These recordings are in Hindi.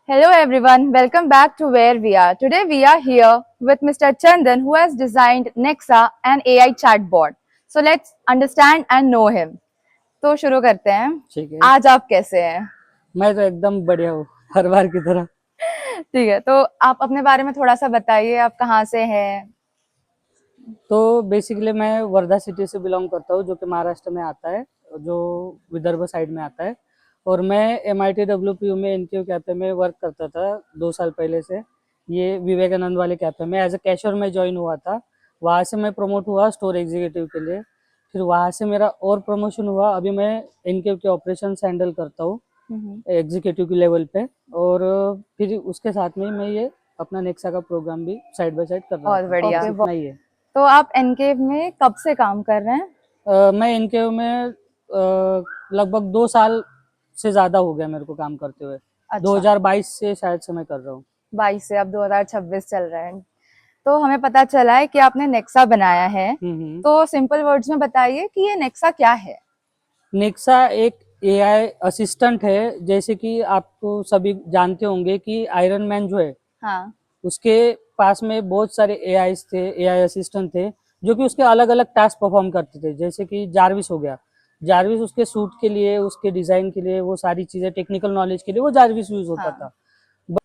Hello everyone, welcome back to Where We Are. Today we are here with Mr. Chandan who has designed Nexa, an AI chatbot. So let's understand and know him. तो शुरू करते हैं। ठीक है। आज आप कैसे हैं? मैं तो एकदम बढ़िया हूँ, हर बार की तरह। ठीक है, तो आप अपने बारे में थोड़ा सा बताइए, आप कहाँ से हैं? तो बेसिकली मैं वर्धा सिटी से बिलोंग करता हूँ, जो कि महाराष्ट्र में आता है, जो विदर्भ साइड में आता है। और मैं MIT WPU में एनक्यू कैफे में वर्क करता था 2 साल पहले से। ये विवेकानंद वाले कैफे में एज ए कैशियर में ज्वाइन हुआ था। वहाँ से मैं प्रमोट हुआ स्टोर एग्जीक्यूटिव के लिए। फिर वहाँ से मेरा और प्रमोशन हुआ। अभी मैं एनक्यू के ऑपरेशन हैंडल करता हूँ एग्जीक्यूटिव की लेवल पे। और फिर उसके साथ में मैं ये अपना नेक्सा का प्रोग्राम भी साइड बाय साइड कर रहा बहुत था। बढ़िया। बस इतना ही है। तो आप एनकेव में कब से काम कर रहे हैं? मैं एनकेयू में लगभग 2 साल से ज्यादा हो गया मेरे को काम करते हुए। अच्छा। 2022 से शायद से मैं कर रहा हूँ। 22 से अब 2026 चल रहा है। तो हमें पता चला है कि आपने नेक्सा बनाया है। तो सिंपल वर्ड्स में बताइए कि ये नेक्सा क्या है? नेक्सा एक AI असिस्टेंट है। जैसे कि आपको सभी जानते होंगे कि आयरन मैन जो है, हाँ। उसके पास में बहुत सारे AI असिस्टेंट थे, जो कि उसके अलग अलग टास्क परफॉर्म करते थे। जैसे कि जारविस हो गया। जारविस उसके सूट के लिए, उसके डिजाइन के लिए, वो सारी चीजें टेक्निकल नॉलेज के लिए वो जारविस यूज होता था।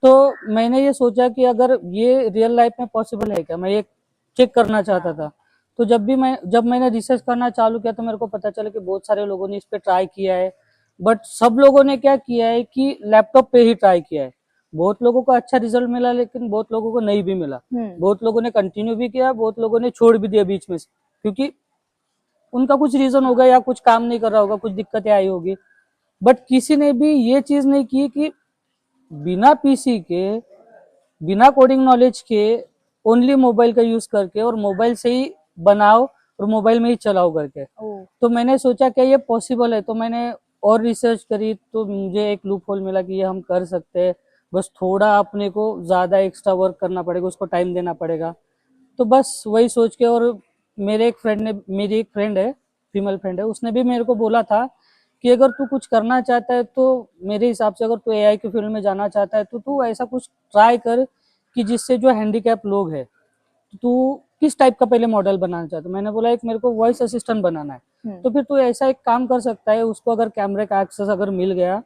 तो मैंने ये सोचा कि अगर ये रियल लाइफ में पॉसिबल है क्या, मैं ये चेक करना चाहता था। तो जब मैंने रिसर्च करना चालू किया तो मेरे को पता चला कि बहुत सारे लोगों ने इस पे ट्राई किया है। बट सब लोगों ने क्या किया है कि लैपटॉप पे ही ट्राई किया है। बहुत लोगों को अच्छा रिजल्ट मिला, लेकिन बहुत लोगों को नहीं भी मिला। बहुत लोगों ने कंटिन्यू भी किया, बहुत लोगों ने छोड़ भी दिया बीच में से, क्योंकि उनका कुछ रीजन होगा या कुछ काम नहीं कर रहा होगा, कुछ दिक्कतें आई होगी। बट किसी ने भी ये चीज नहीं की कि बिना पीसी के, बिना कोडिंग नॉलेज के, ओनली मोबाइल का यूज करके और मोबाइल से ही बनाओ और मोबाइल में ही चलाओ करके। तो मैंने सोचा क्या ये पॉसिबल है। तो मैंने और रिसर्च करी तो मुझे एक लूप होल मिला कि ये हम कर सकते हैं। बस थोड़ा अपने को ज्यादा एक्स्ट्रा वर्क करना पड़ेगा, उसको टाइम देना पड़ेगा। तो बस वही सोच के, और मेरी एक फ्रेंड है, फीमेल फ्रेंड है, उसने भी मेरे को बोला था कि अगर तू कुछ करना चाहता है तो मेरे हिसाब से अगर तू AI की फील्ड में जाना चाहता है तो तू ऐसा कुछ ट्राई कर कि जिससे जो हैंडीकैप लोग हैं, तू किस टाइप का पहले मॉडल बनाना चाहता है। मैंने बोला एक मेरे को वॉइस असिस्टेंट बनाना है। तो फिर तू ऐसा एक काम कर सकता है, उसको अगर कैमरे का एक्सेस अगर मिल गया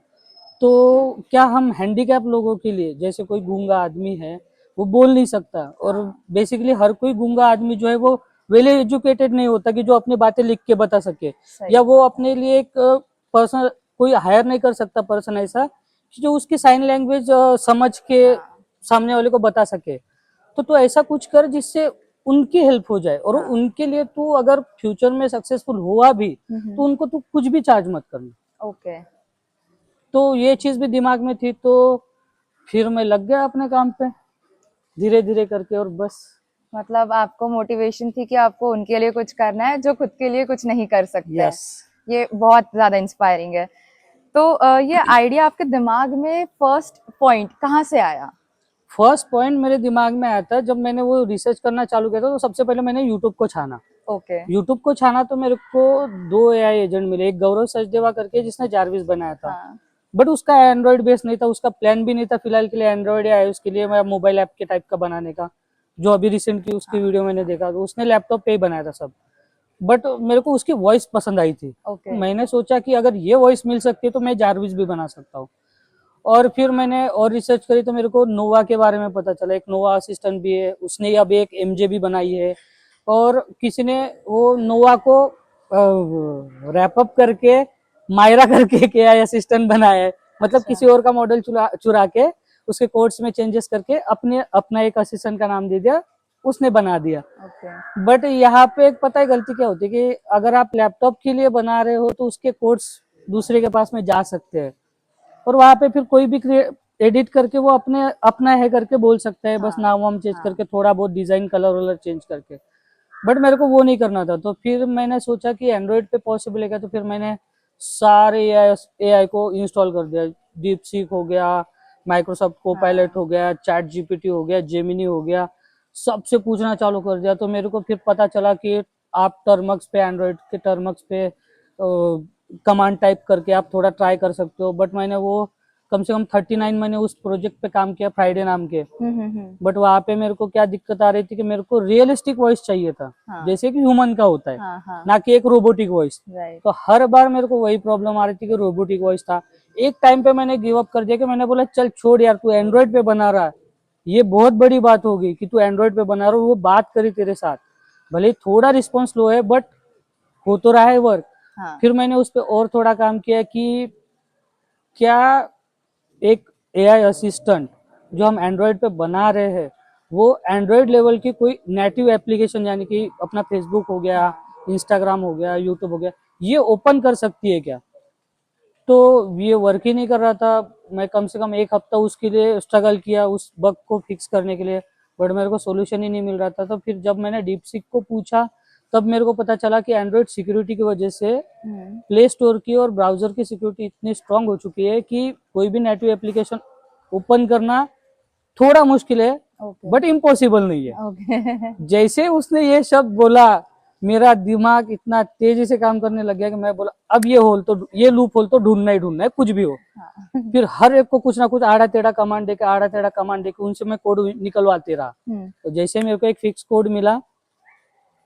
तो क्या हम हैंडीकैप लोगों के लिए, जैसे कोई गूंगा आदमी है, वो बोल नहीं सकता, और बेसिकली हर कोई गूंगा आदमी जो है वो वेल एजुकेटेड नहीं होता कि जो अपनी बातें लिख के बता सके, या वो अपने लिए एक पर्सन कोई हायर नहीं कर सकता पर्सन ऐसा कि जो उसकी साइन लैंग्वेज समझ के सामने वाले को बता सके। तो ऐसा कुछ कर जिससे उनकी हेल्प हो जाए, और उनके लिए तू अगर फ्यूचर में सक्सेसफुल हुआ भी तो उनको तू कुछ भी चार्ज मत करना। ओके। तो ये चीज भी दिमाग में थी, तो फिर मैं लग गया अपने काम पे धीरे धीरे करके। और बस मतलब आपको मोटिवेशन थी कि आपको उनके लिए कुछ करना है जो खुद के लिए कुछ नहीं कर सकते हैं। ये बहुत ज्यादा इंस्पायरिंग है। तो ये आइडिया आपके दिमाग में फर्स्ट पॉइंट कहाँ से आया? फर्स्ट पॉइंट मेरे दिमाग में आया था जब मैंने वो रिसर्च करना चालू किया था। तो सबसे पहले मैंने यूट्यूब को छाना। ओके। यूट्यूब को छाना तो मेरे को 2 AI एजेंट मिले। एक गौरव सचदेवा करके जिसने जारविस बनाया था, बट उसका एंड्रॉइड बेस नहीं था, उसका प्लान भी नहीं था फिलहाल के लिए एंड्रॉइड या iOS के लिए, मैं मोबाइल ऐप के टाइप का बनाने का। जो अभी रिसेंटली उसकी वीडियो मैंने देखा तो उसने लैपटॉप पे ही बनाया था सब। बट मेरे को उसकी वॉइस पसंद आई थी। तो मैंने सोचा कि अगर ये वॉइस मिल सकती है तो मैं जारविस भी बना सकता हूँ। और फिर मैंने और रिसर्च करी तो मेरे को नोवा के बारे में पता चला। एक नोवा असिस्टेंट भी है, उसने अब एक MJ भी बनाई है। और किसी ने वो नोवा को रैपअप करके मायरा करके एक AI असिस्टेंट बनाया है। मतलब किसी और का मॉडल चुरा के उसके कोड्स में चेंजेस करके अपना एक असिस्टेंट का नाम दे दिया, उसने बना दिया। बट यहाँ पे एक पता है गलती क्या होती है कि अगर आप लैपटॉप के लिए बना रहे हो तो उसके कोड्स दूसरे के पास में जा सकते हैं, और वहां पे फिर कोई भी एडिट करके वो अपना है करके बोल सकता है। बस नाम वाम चेंज करके, थोड़ा बहुत डिजाइन कलर वलर चेंज करके। बट मेरे को वो नहीं करना था। तो फिर मैंने सोचा कि एंड्रॉइड पे पॉसिबल है क्या। तो फिर मैंने सारे AI को इंस्टॉल कर दिया। डीप सीक हो गया, माइक्रोसॉफ्ट कोपायलट हो गया, चैट GPT हो गया, जेमिनी हो गया, सबसे पूछना चालू कर दिया। तो मेरे को फिर पता चला कि आप टर्मक्स पे, एंड्रॉइड के टर्मक्स पे कमांड टाइप करके आप थोड़ा ट्राई कर सकते हो। बट मैंने वो कम से कम 39 मैंने उस प्रोजेक्ट पे काम किया, फ्राइडे नाम के। हम्म। बट वहां पे मेरे को क्या दिक्कत आ रही थी कि मेरे को रियलिस्टिक वॉइस चाहिए था, हाँ जैसे कि ह्यूमन का होता है, हाँ हाँ ना कि एक रोबोटिक वॉइस। राइट। तो हर बार मेरे को वही प्रॉब्लम आ रही थी कि रोबोटिक वॉइस था। एक टाइम पे मैंने गिव अप कर दिया कि मैंने बोला चल छोड़ यार, तू एंड्रॉइड पे बना रहा है, ये बहुत बड़ी बात होगी कि तू एंड्रॉइड पे बना रहा हो, वो बात करी तेरे साथ, भले ही थोड़ा रिस्पॉन्स लो है बट हो तो रहा है वर्क। हाँ फिर मैंने उस पर और थोड़ा काम किया कि क्या एक एआई असिस्टेंट जो हम एंड्रॉयड पे बना रहे हैं वो एंड्रॉयड लेवल की कोई नेटिव एप्लीकेशन, यानी कि अपना फेसबुक हो गया, इंस्टाग्राम हो गया, यूट्यूब हो गया, ये ओपन कर सकती है क्या। तो ये वर्क ही नहीं कर रहा था। मैं कम से कम एक हफ्ता उसके लिए स्ट्रगल किया उस बग को फिक्स करने के लिए, बट मेरे को सोल्यूशन ही नहीं मिल रहा था। तो फिर जब मैंने डीपसीक को पूछा तब मेरे को पता चला कि एंड्रॉयड सिक्योरिटी की वजह से प्ले स्टोर की और ब्राउजर की सिक्योरिटी इतनी स्ट्रांग हो चुकी है कि कोई भी नेटिव एप्लीकेशन ओपन करना थोड़ा मुश्किल है, ओके बट इम्पॉसिबल नहीं है। ओके जैसे उसने ये शब्द बोला, मेरा दिमाग इतना तेजी से काम करने लग गया कि मैं बोला अब ये लूप होल तो ढूंढना ही ढूंढना है, कुछ भी हो। फिर हर एक को कुछ ना कुछ आड़ा टेढ़ा कमांड देके उनसे मैं कोड निकलवाते रहा। तो जैसे मेरे को एक फिक्स कोड मिला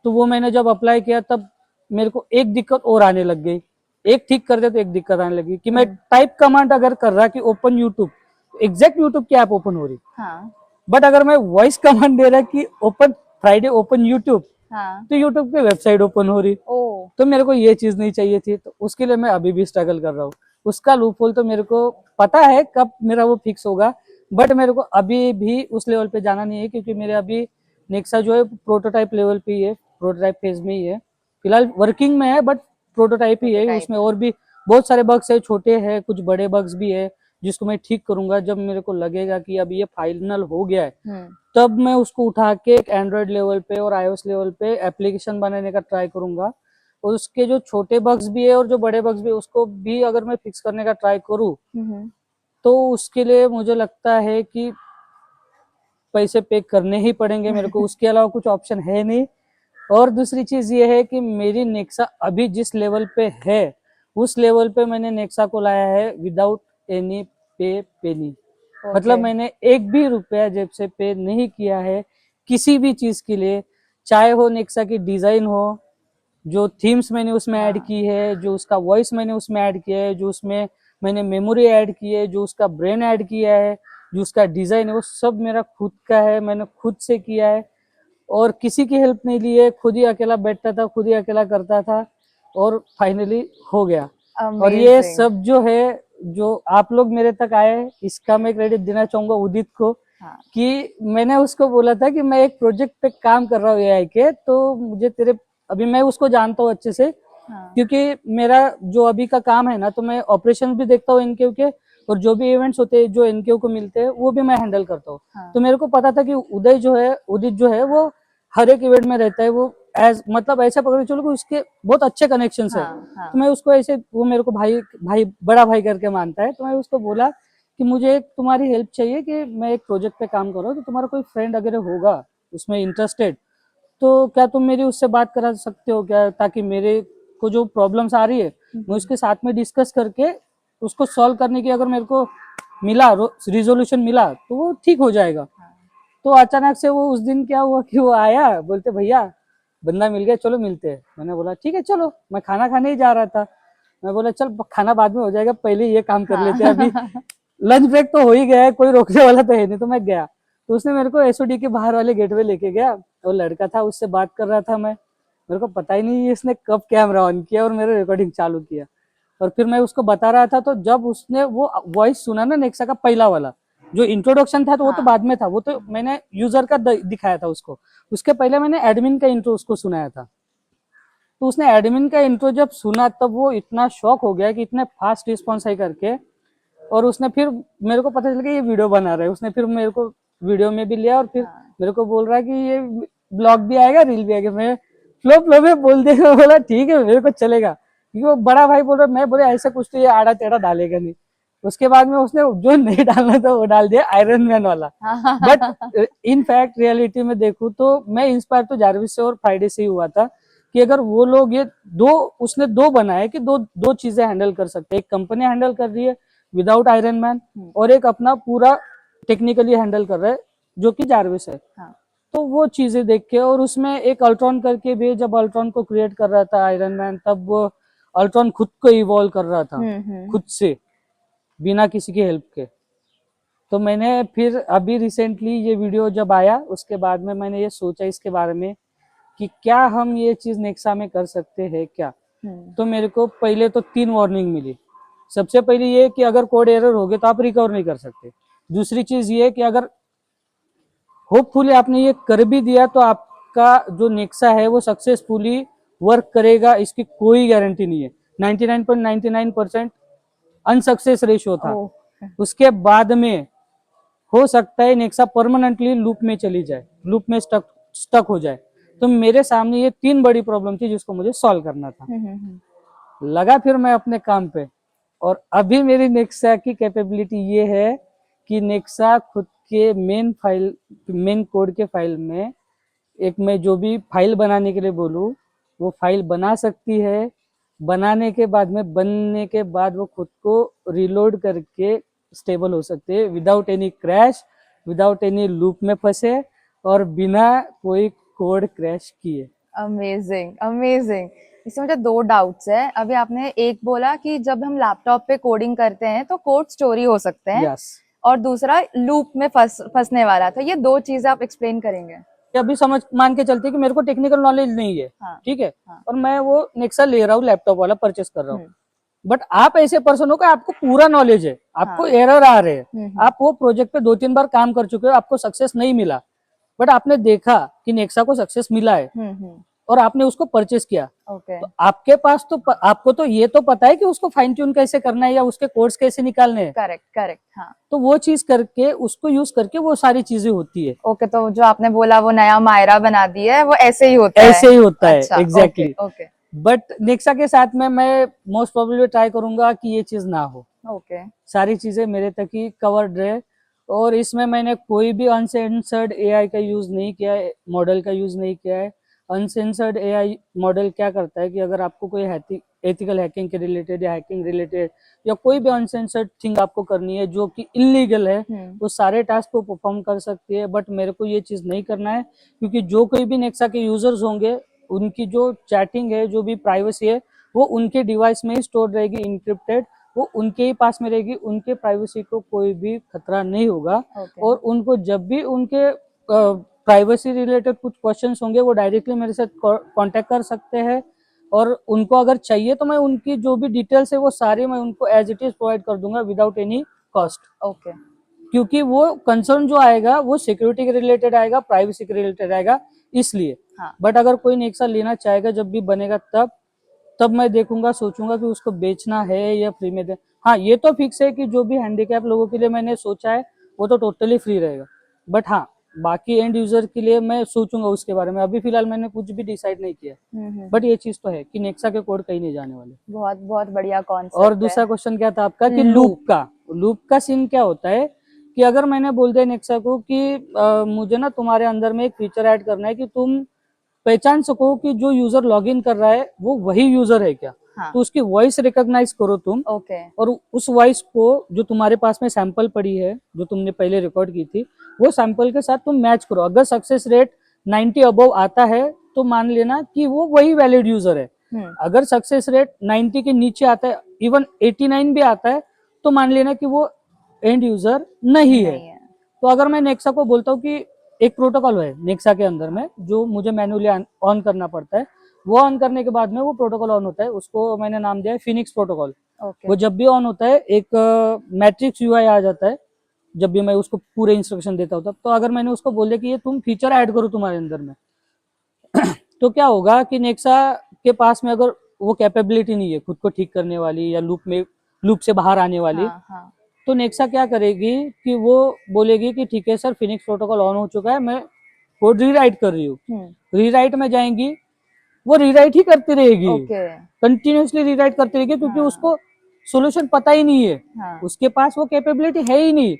तो वो मैंने जब अप्लाई किया तब मेरे को एक दिक्कत और आने लग गई। एक ठीक कर दे तो एक दिक्कत आने लगी कि मैं टाइप कमांड अगर कर रहा कि ओपन यूट्यूब, एग्जैक्ट यूट्यूब की ऐप ओपन हो रही, हाँ बट अगर मैं वॉइस कमांड दे रहा कि ओपन फ्राइडे ओपन यूट्यूब, हाँ तो यूट्यूब पे वेबसाइट ओपन हो रही। ओ तो मेरे को ये चीज नहीं चाहिए थी, तो उसके लिए मैं अभी भी स्ट्रगल कर रहा हूँ। उसका लूपहोल तो मेरे को पता है कब मेरा वो फिक्स होगा, बट मेरे को अभी भी उस लेवल पे जाना नहीं है, क्योंकि मेरे अभी नेक्सा जो है प्रोटोटाइप लेवल पे ही है, प्रोटोटाइप फेज में ही है, फिलहाल वर्किंग में है बट प्रोटोटाइप ही है। Prototype उसमें और भी बहुत सारे बग्स है, छोटे हैं कुछ बड़े बग्स भी है, जिसको मैं ठीक करूंगा जब मेरे को लगेगा कि अब ये फाइनल हो गया है। तब मैं उसको उठा के एक एंड्रॉइड लेवल पे और iOS लेवल पे एप्लीकेशन बनाने का ट्राई करूंगा। और उसके जो छोटे बग्स भी है और जो बड़े बग्स भी है उसको भी अगर मैं फिक्स करने का ट्राई करूँ तो उसके लिए मुझे लगता है कि पैसे पे करने ही पड़ेंगे मेरे को, उसके अलावा कुछ ऑप्शन है नहीं। और दूसरी चीज ये है कि मेरी नेक्सा अभी जिस लेवल पे है उस लेवल पे मैंने नेक्सा को लाया है विदाउट एनी पेनी। मतलब मैंने एक भी रुपया जेब से पे नहीं किया है किसी भी चीज के लिए, चाहे हो नेक्सा की डिजाइन हो, जो थीम्स मैंने उसमें ऐड की है, जो उसका वॉइस मैंने उसमें ऐड किया है, जो उसमें मैंने मेमोरी ऐड की है, जो उसका ब्रेन ऐड किया है, जो उसका डिजाइन है, वो सब मेरा खुद का है, मैंने खुद से किया है और किसी की हेल्प नहीं ली है। खुद ही अकेला बैठता था, खुद ही अकेला करता था और फाइनली हो गया। और ये सब जो है, जो आप लोग मेरे तक आए, इसका मैं क्रेडिट देना चाहूंगा उदित को। कि मैंने उसको बोला था कि मैं एक प्रोजेक्ट पे काम कर रहा हूँ एआई के, तो मुझे तेरे, अभी मैं उसको जानता हूँ अच्छे से, क्योंकि मेरा जो अभी का काम है ना, तो मैं ऑपरेशन भी देखता हूँ एनकेयू के, और जो भी इवेंट्स होते हैं जो एनकेयू को मिलते हैं वो भी मैं हैंडल करता हूँ। तो मेरे को पता था कि उदित जो है वो हर एक इवेंट में रहता है, वो मतलब ऐसा पकड़ के चलो कि उसके बहुत अच्छे कनेक्शंस है। तो मैं उसको ऐसे, वो मेरे को भाई भाई बड़ा भाई करके मानता है, तो मैं उसको बोला कि मुझे तुम्हारी हेल्प चाहिए कि मैं एक प्रोजेक्ट पे काम कर रहा हूँ, तो तुम्हारा कोई फ्रेंड अगर होगा उसमें इंटरेस्टेड तो क्या तुम मेरी उससे बात करा सकते हो क्या, ताकि मेरे को जो प्रॉब्लम्स आ रही है मैं उसके साथ में डिस्कस करके उसको सॉल्व करने की, अगर मेरे को मिला रिजोल्यूशन मिला तो वो ठीक हो जाएगा। तो अचानक से वो उस दिन क्या हुआ कि वो आया, बोलते भैया बंदा मिल गया, चलो मिलते हैं। मैंने बोला ठीक है चलो, मैं खाना खाने ही जा रहा था। मैं बोला चल खाना बाद में हो जाएगा, पहले ये काम कर लेते हैं, अभी लंच ब्रेक तो हो ही गया है, कोई रोकने वाला तो है नहीं। तो मैं गया, तो उसने मेरे को एसओडी के बाहर वाले गेट पे लेके गया, वो लड़का था उससे बात कर रहा था मैं, मेरे को पता ही नहीं इसने कब कैमरा ऑन किया और मेरे रिकॉर्डिंग चालू किया। और फिर मैं उसको बता रहा था, तो जब उसने वो वॉइस सुना ना नेक्सा का पहला वाला जो इंट्रोडक्शन था, तो वो तो बाद में था, वो तो मैंने यूजर का दिखाया था उसको, उसके पहले मैंने एडमिन का इंट्रो उसको सुनाया था। तो उसने एडमिन का इंट्रो जब सुना तब वो इतना शॉक हो गया कि इतने फास्ट रिस्पॉन्स है करके। और उसने फिर मेरे को पता चल गया ये वीडियो बना रहा है, उसने फिर मेरे को वीडियो में भी लिया और फिर मेरे को बोल रहा है कि ये ब्लॉग भी आएगा, रील भी आएगा। मैं फ्लो में बोल देगा, बोला ठीक है मेरे को चलेगा, क्योंकि वो बड़ा भाई बोल रहा है। मैं बोले ऐसा कुछ तो ये आड़ा टेढ़ा डालेगा नहीं। उसके बाद में उसने जो नहीं डालना था वो डाल दिया, आयरन मैन वाला। बट इन फैक्ट रियलिटी में देखूं तो मैं इंस्पायर तो जारविस से और फ्राइडे से ही हुआ था, कि अगर वो लोग ये उसने दो बनाए कि दो चीजें हैंडल कर सकते हैं। एक कंपनी हैंडल कर रही है, विदाउट आयरन मैन, और एक अपना पूरा टेक्निकली हैंडल कर रहा है जो कि जारविस है। हाँ। तो वो चीजें देख के, और उसमें एक अल्ट्रॉन करके भी, जब अल्ट्रॉन को क्रिएट कर रहा था आयरन मैन, तब वो अल्ट्रॉन खुद को इवॉल्व कर रहा था खुद से, बिना किसी की हेल्प के। तो मैंने फिर अभी रिसेंटली ये वीडियो जब आया, उसके बाद में मैंने ये सोचा इसके बारे में कि क्या हम ये चीज नेक्सा में कर सकते हैं क्या। तो मेरे को पहले तो 3 वार्निंग मिली। सबसे पहले ये कि अगर कोड एरर हो गया तो आप रिकवर नहीं कर सकते। दूसरी चीज ये कि अगर होपफुली आपने ये कर भी दिया तो आपका जो नेक्सा है वो सक्सेसफुली वर्क करेगा, इसकी कोई गारंटी नहीं है। 99.99% अनसक्सेस रेशियो था। उसके बाद में हो सकता है नेक्सा परमानेंटली लूप में चली जाए, लूप में स्टक हो जाए। तो मेरे सामने ये 3 बड़ी प्रॉब्लम थी जिसको मुझे सॉल्व करना था। लगा फिर मैं अपने काम पे, और अभी मेरी नेक्सा की कैपेबिलिटी ये है कि नेक्सा खुद के मेन कोड के फाइल में, एक मैं जो भी फाइल बनाने के लिए बोलूं वो फाइल बना सकती है। बनाने के बाद वो खुद को रिलोड करके स्टेबल हो सकते हैं without any crash, without any loop में फंसे, और बिना कोई कोड क्रैश किए। Amazing amazing. इसमें मुझे 2 डाउट्स है। अभी आपने एक बोला कि जब हम लैपटॉप पे कोडिंग करते हैं तो कोड स्टोरी हो सकते हैं, यस। और दूसरा लूप में फंसने वाला था। ये 2 चीजें आप एक्सप्लेन करेंगे? अभी समझ मान के चलते कि मेरे को टेक्निकल नॉलेज नहीं है, ठीक है, और मैं वो नेक्सा ले रहा हूँ, लैपटॉप वाला परचेस कर रहा हूँ, बट आप ऐसे पर्सन हो कि आपको पूरा नॉलेज है, आपको एरर आ रहे हैं, आप वो प्रोजेक्ट पे 2-3 बार काम कर चुके हो, आपको सक्सेस नहीं मिला, बट आपने देखा कि नेक्सा को सक्सेस मिला है और आपने उसको परचेस किया। तो आपके पास तो आपको तो ये तो पता है कि उसको फाइन ट्यून कैसे करना है या उसके कोड्स कैसे निकालने हैं। करेक्ट। हाँ। तो वो चीज करके, उसको यूज करके वो सारी चीजें होती है। ओके, तो जो आपने बोला वो नया मायरा बना दिया है, वो ऐसे ही होता है, अच्छा, एग्जैक्टली। ओके। बट नेक्सा के साथ में मैं मोस्ट प्रोबेबली ट्राई करूंगा कि ये चीज ना हो। सारी चीजें मेरे तक ही कवर्ड रहे, और इसमें मैंने कोई भी अनसेंसर्ड एआई का यूज नहीं किया है, मॉडल का यूज नहीं किया है। अनसेंसर्ड एआई मॉडल क्या करता है कि अगर आपको कोई एथिकल हैकिंग के रिलेटेड या हैकिंग रिलेटेड या कोई भी अनसेंसर्ड थिंग आपको करनी है जो कि इलीगल है, वो सारे टास्क को परफॉर्म कर सकती है। बट मेरे को ये चीज नहीं करना है, क्योंकि जो कोई भी नेक्सा के यूजर्स होंगे उनकी जो चैटिंग है, जो भी प्राइवेसी है, वो उनके डिवाइस में ही स्टोर रहेगी, इनक्रिप्टेड, वो उनके ही पास में रहेगी। उनके प्राइवेसी को कोई भी खतरा नहीं होगा। और उनको जब भी उनके प्राइवेसी रिलेटेड कुछ क्वेश्चंस होंगे वो डायरेक्टली मेरे साथ कांटेक्ट कर सकते हैं, और उनको अगर चाहिए तो मैं उनकी जो भी डिटेल्स है वो सारी मैं उनको एज इट इज प्रोवाइड कर दूंगा विदाउट एनी कॉस्ट। क्योंकि वो कंसर्न जो आएगा वो सिक्योरिटी के रिलेटेड आएगा, प्राइवेसी के रिलेटेड आएगा, इसलिए। बट अगर कोई नेक्सा लेना चाहेगा, जब भी बनेगा तब मैं देखूंगा, सोचूंगा कि उसको बेचना है या फ्री में दे। हाँ, ये तो फिक्स है कि जो भी हैंडीकैप लोगों के लिए मैंने सोचा है वो तो टोटली फ्री रहेगा। बट हाँ, बाकी एंड यूजर के लिए मैं सोचूंगा उसके बारे में। अभी फिलहाल मैंने कुछ भी डिसाइड नहीं किया, बट ये चीज तो है कि नेक्सा के कोड कहीं नहीं जाने वाले। बहुत बहुत बढ़िया कॉन्सेप्ट। और दूसरा क्वेश्चन क्या था आपका कि लूप का सीन क्या होता है कि अगर मैंने बोल दिया नेक्सा को कि मुझे ना तुम्हारे अंदर में एक फीचर ऐड करना है कि तुम पहचान सको कि जो यूजर लॉगिन कर रहा है वो वही यूजर है क्या। तो उसकी वॉइस रिकॉग्नाइज करो तुम, और उस वॉइस को जो तुम्हारे पास में सैंपल पड़ी है, जो तुमने पहले रिकॉर्ड की थी, वो सैंपल के साथ तुम मैच करो। अगर सक्सेस रेट 90 अबव आता है तो मान लेना कि वो वही वैलिड यूजर है। अगर सक्सेस रेट 90 के नीचे आता है, इवन 89 भी आता है, तो मान लेना कि वो एंड यूजर नहीं है। तो अगर मैं नेक्सा को बोलता हूँ कि एक प्रोटोकॉल है नेक्सा के अंदर में जो मुझे मैन्युअली ऑन करना पड़ता है, वो ऑन करने के बाद में वो प्रोटोकॉल ऑन होता है, उसको मैंने नाम दिया है फिनिक्स प्रोटोकॉल। वो जब भी ऑन होता है एक मैट्रिक्स यूआई आ जाता है, जब भी मैं उसको पूरे इंस्ट्रक्शन देता हूँ तब। तो अगर मैंने उसको बोल दिया कि ये तुम फीचर ऐड करो तुम्हारे अंदर में तो क्या होगा कि नेक्सा के पास में अगर वो कैपेबिलिटी नहीं है खुद को ठीक करने वाली या लूप से बाहर आने वाली, तो नेक्सा क्या करेगी कि वो बोलेगी कि ठीक है सर, फिनिक्स प्रोटोकॉल ऑन हो चुका है, मैं कोड रीराइट कर रही हूँ। रीराइट में जाएंगी, वो रीराइट ही करती रहेगी, कंटिन्यूसली रीराइट करती रहेगी, क्योंकि उसको सोल्यूशन पता ही नहीं है। उसके पास वो कैपेबिलिटी है ही नहीं।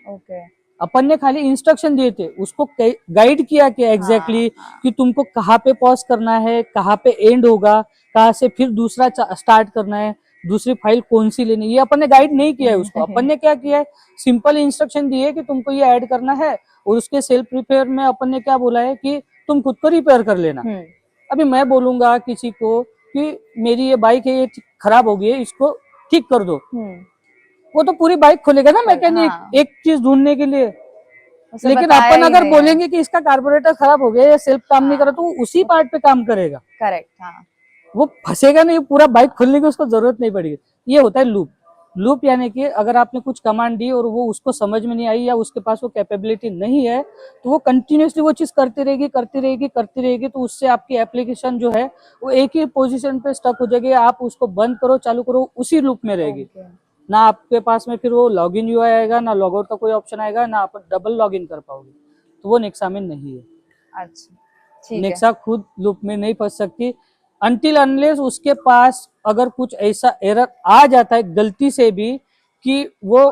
अपन ने खाली इंस्ट्रक्शन दिए थे, उसको गाइड किया कि एग्जैक्टली कि तुमको कहाँ पे पॉज करना है, कहाँ पे एंड होगा, कहाँ से फिर दूसरा स्टार्ट करना है, दूसरी फाइल कौन सी लेनी, ये अपन ने गाइड नहीं किया है उसको। अपन ने क्या किया है, सिंपल इंस्ट्रक्शन दिए है कि तुमको ये ऐड करना है, और उसके सेल्फ रिपेयर में अपन ने क्या बोला है कि तुम खुद को रिपेयर कर लेना। अभी मैं बोलूंगा किसी को कि मेरी ये बाइक है, ये खराब हो गई है, इसको ठीक कर दो, वो तो पूरी बाइक खोलेगा ना मैकेनिक, हाँ। एक चीज ढूंढने के लिए। उसे लेकिन बताया अपन ही अगर नहीं बोलेंगे कि इसका कार्बोरेटर खराब हो गया या सेल्फ काम नहीं कर रहा, तो वो उसी पार्ट पे काम करेगा, करेक्ट। हाँ, वो फंसेगा नहीं, पूरा बाइक खोलने की उसको जरूरत नहीं पड़ेगी। ये होता है लूप। लूप यानी कि अगर आपने कुछ कमांड दी और वो उसको समझ में नहीं आई या उसके पास वो कैपेबिलिटी नहीं है, तो वो कंटिन्यूसली वो चीज करती रहेगी करती रहेगी करती रहेगी, तो उससे आपकी एप्लीकेशन जो है वो एक ही पोजीशन पे स्टक हो जाएगी। आप उसको बंद करो चालू करो, उसी लूप में रहेगी। ना आपके पास में फिर वो लॉगिन यूआई आएगा, ना लॉगआउट का कोई ऑप्शन आएगा, ना आप डबल लॉगिन कर पाओगे। तो वो नेक्सा में नहीं है। अच्छा, ठीक है। नेक्सा खुद लूप में नहीं फंस सकती अनटिल अनलेस उसके पास अगर कुछ ऐसा एरर आ जाता है गलती से भी कि वो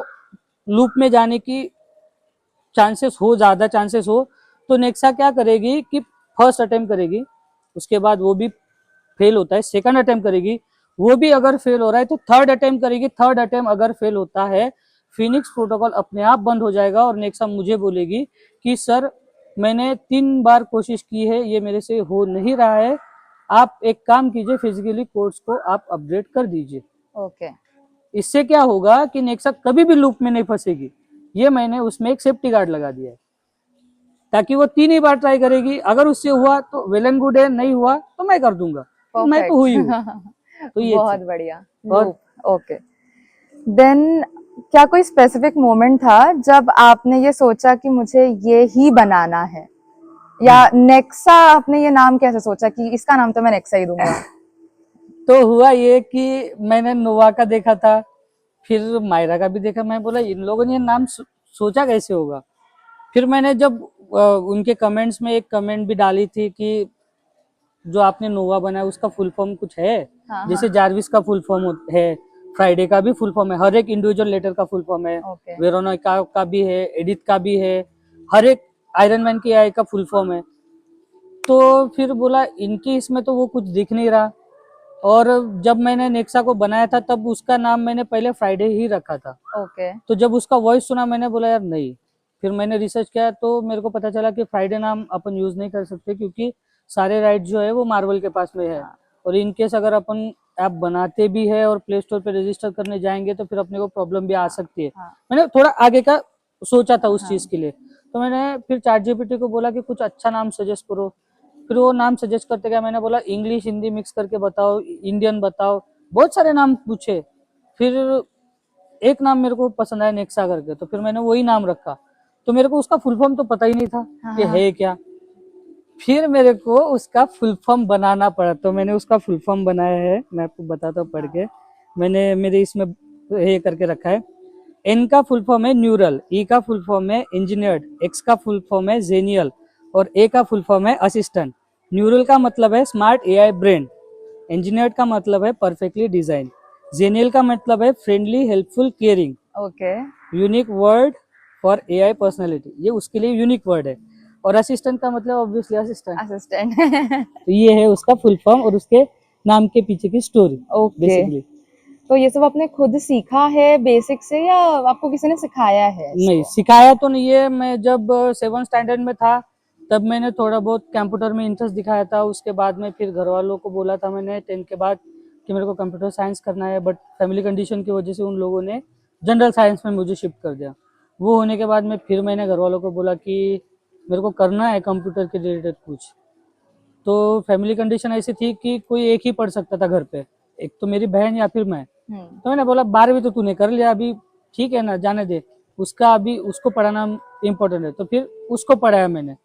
लूप में जाने की चांसेस हो, ज्यादा चांसेस हो, तो नेक्सा क्या करेगी कि फर्स्ट अटेम्प्ट करेगी, उसके बाद वो भी फेल होता है, सेकंड अटेम्प्ट करेगी, वो भी अगर फेल हो रहा है तो थर्ड अटेम्प्ट करेगी, थर्ड अटेम्प्ट अगर फेल होता है, फिनिक्स प्रोटोकॉल अपने आप बंद हो जाएगा और नेक्सा मुझे बोलेगी कि सर मैंने 3 बार कोशिश की है, ये मेरे से हो नहीं रहा है, आप एक काम कीजिए, फिजिकली कोड्स को आप अपडेट कर दीजिए। ओके। इससे क्या होगा कि नेक्सा कभी भी लूप में नहीं फंसेगी। ये मैंने उसमें एक सेफ्टी गार्ड लगा दिया है, ताकि वो 3 ही बार ट्राई करेगी, अगर उससे हुआ तो वेल एंड गुड है, नहीं हुआ तो मैं कर दूंगा, मैं तो हुई हूँ। तो ये बहुत बढ़िया। और ओके, देन क्या कोई स्पेसिफिक मोमेंट था जब आपने ये सोचा कि मुझे ये ही बनाना है, या नेक्सा आपने ये नाम कैसे सोचा कि इसका नाम तो मैं नेक्सा ही दूंगा? तो हुआ ये कि मैंने नोवा का देखा था, फिर मायरा का भी देखा, मैं बोला इन लोगों ने ये नाम सोचा कैसे होगा। फिर मैंने जब उनके कमेंट्स में एक कमेंट भी डाली थी कि जो आपने नोवा बनाया उसका फुल फॉर्म कुछ है, हाँ, जैसे हाँ। जार्विस का फुल फॉर्म है, फ्राइडे का भी फुल फॉर्म है, हर एक इंडिविजुअल लेटर का फुल फॉर्म है, ओके। वेरोनिका का भी है, एडिथ का भी है, हर एक आयरन मैन की आई का फुल फॉर्म है। तो फिर बोला इनकी इसमें तो वो कुछ दिख नहीं रहा, और जब मैंने नेक्सा को बनाया था तब उसका नाम मैंने पहले फ्राइडे ही रखा था। ओके। तो जब उसका वॉइस सुना मैंने बोला यार नहीं, फिर मैंने रिसर्च किया तो मेरे को पता चला कि फ्राइडे नाम अपन यूज नहीं कर सकते, क्योंकि सारे राइट जो है वो मार्वल के पास में है। और इनकेस अगर अपन ऐप बनाते भी है और प्ले स्टोर पे रजिस्टर करने जाएंगे तो फिर अपने को प्रॉब्लम भी आ सकती है। मैंने थोड़ा आगे का सोचा था उस चीज के लिए, तो मैंने फिर चैट जीपीटी को बोला कि कुछ अच्छा नाम सजेस्ट करो। फिर वो नाम सजेस्ट करते गया, मैंने बोला इंग्लिश हिंदी मिक्स करके बताओ, इंडियन बताओ, बहुत सारे नाम पूछे। फिर एक नाम मेरे को पसंद आया नेक्सा करके, तो फिर मैंने वही नाम रखा। तो मेरे को उसका फुल फॉर्म तो पता ही नहीं था कि है क्या, फिर मेरे को उसका फुल फॉर्म बनाना पड़ा। तो मैंने उसका फुल फॉर्म बनाया है, मैं आपको बताता हूँ पढ़ के। मैंने मेरे इसमें ये करके रखा है। एन का फुल फॉर्म है न्यूरल, ई का फुल फॉर्म है इंजीनियर्ड, एक्स का फुल फॉर्म है जेनियल, और ए का फुल फॉर्म है असिस्टेंट। न्यूरल का मतलब है स्मार्ट एआई ब्रेन, इंजीनियर्ड का मतलब है परफेक्टली डिजाइन, जेनियल का मतलब है friendly helpful caring. Okay. Unique word for AI personality, ये उसके लिए यूनिक वर्ड है। और असिस्टेंट का मतलब ऑब्वियसली असिस्टेंट। असिस्टेंट। तो ये है उसका फुल फॉर्म और उसके नाम के पीछे की स्टोरी ओके। बेसिकली। तो ये सब आपने खुद सीखा है बेसिक से, या आपको किसी ने सिखाया है नहीं, इसको? सिखाया तो नहीं है। मैं जब 7th स्टैंडर्ड में था तब मैंने थोड़ा बहुत कंप्यूटर में इंटरेस्ट दिखाया था। उसके बाद में फिर घर वालों को बोला था मैंने 10th के बाद कि मेरे को कंप्यूटर साइंस करना है, बट फैमिली कंडीशन की वजह से उन लोगों ने जनरल साइंस में मुझे शिफ्ट कर दिया। वो होने के बाद में फिर मैंने घर वालों को बोला कि मेरे को करना है कंप्यूटर के रिलेटेड कुछ। तो फैमिली कंडीशन ऐसी थी कि कोई एक ही पढ़ सकता था घर पे, एक तो मेरी बहन या फिर मैं। तो मैंने बोला 12वीं तो तूने कर लिया, अभी ठीक है ना, जाने दे, उसका अभी उसको पढ़ाना इम्पोर्टेंट है। तो फिर उसको पढ़ाया मैंने।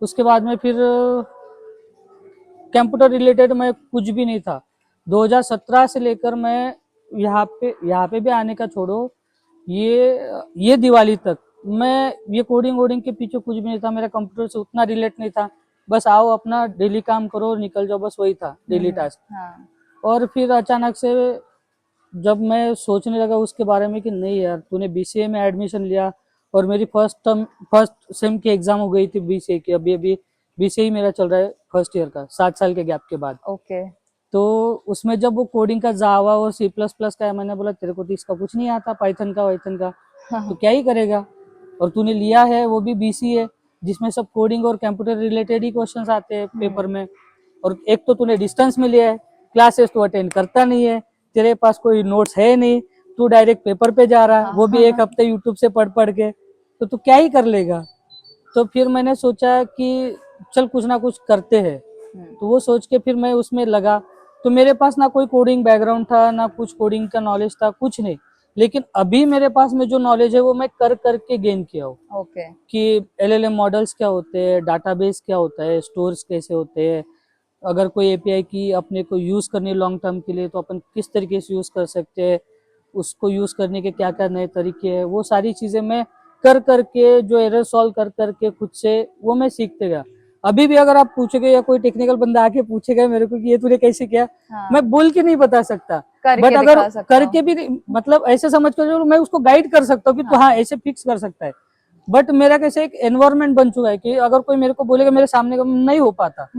उसके बाद में फिर कंप्यूटर रिलेटेड मैं कुछ भी नहीं था। 2017 से लेकर मैं यहाँ पे भी आने का छोड़ो, ये दिवाली तक मैं ये कोडिंग वोडिंग के पीछे कुछ भी नहीं था। मेरा कंप्यूटर से उतना रिलेट नहीं था, बस आओ अपना डेली काम करो निकल जाओ, बस वही था डेली टास्क। और फिर अचानक से जब मैं सोचने लगा उसके बारे में कि नहीं यार, तूने बीसीए में एडमिशन लिया और मेरी फर्स्ट सेम की एग्जाम हो गई थी बीसीए की, अभी बीसीए ही मेरा चल रहा है फर्स्ट ईयर का 7 साल के गैप के बाद। ओके। तो उसमें जब वो कोडिंग का जावा और C++ का है, मैंने बोला तेरे को तो इसका कुछ नहीं आता, पाइथन का वाइथन का, तो क्या ही करेगा। और तूने लिया है वो भी BCA, जिसमें सब कोडिंग और कंप्यूटर रिलेटेड ही क्वेश्चंस आते हैं पेपर में। और एक तो तूने डिस्टेंस में लिया है, क्लासेस तो अटेंड करता नहीं है, तेरे पास कोई नोट्स है नहीं, तू डायरेक्ट पेपर पे जा रहा है, वो भी एक हफ्ते यूट्यूब से पढ़ पढ़ के, तो तू क्या ही कर लेगा। तो फिर मैंने सोचा कि चल कुछ ना कुछ करते हैं, तो वो सोच के फिर मैं उसमें लगा। तो मेरे पास ना कोई कोडिंग बैकग्राउंड था, ना कुछ कोडिंग का नॉलेज था, कुछ नहीं। लेकिन अभी मेरे पास में जो नॉलेज है वो मैं कर करके गेन किया हूँ। ओके। कि LLM मॉडल्स क्या होते हैं, डाटाबेस क्या होता है, स्टोर्स कैसे होते हैं, अगर कोई API की अपने को यूज करनी है लॉन्ग टर्म के लिए तो अपन किस तरीके से यूज कर सकते हैं, उसको यूज करने के क्या क्या नए तरीके हैं, वो सारी चीजें मैं कर करके, जो एरर सॉल्व कर करके खुद से वो मैं सीखते गया। अभी भी अगर आप पूछोगे या कोई टेक्निकल बंदा आके पूछेगा मेरे को कि ये तूने कैसे किया, मैं बोल के नहीं बता सकता, बट अगर करके भी मतलब ऐसे समझ कर मैं उसको गाइड कर सकता हूँ कि तू हाँ ऐसे फिक्स कर सकता है। बट मेरा कैसे एक एनवायरमेंट बन चुका है कि अगर कोई मेरे को बोलेगा मेरे सामने का नहीं हो पाता।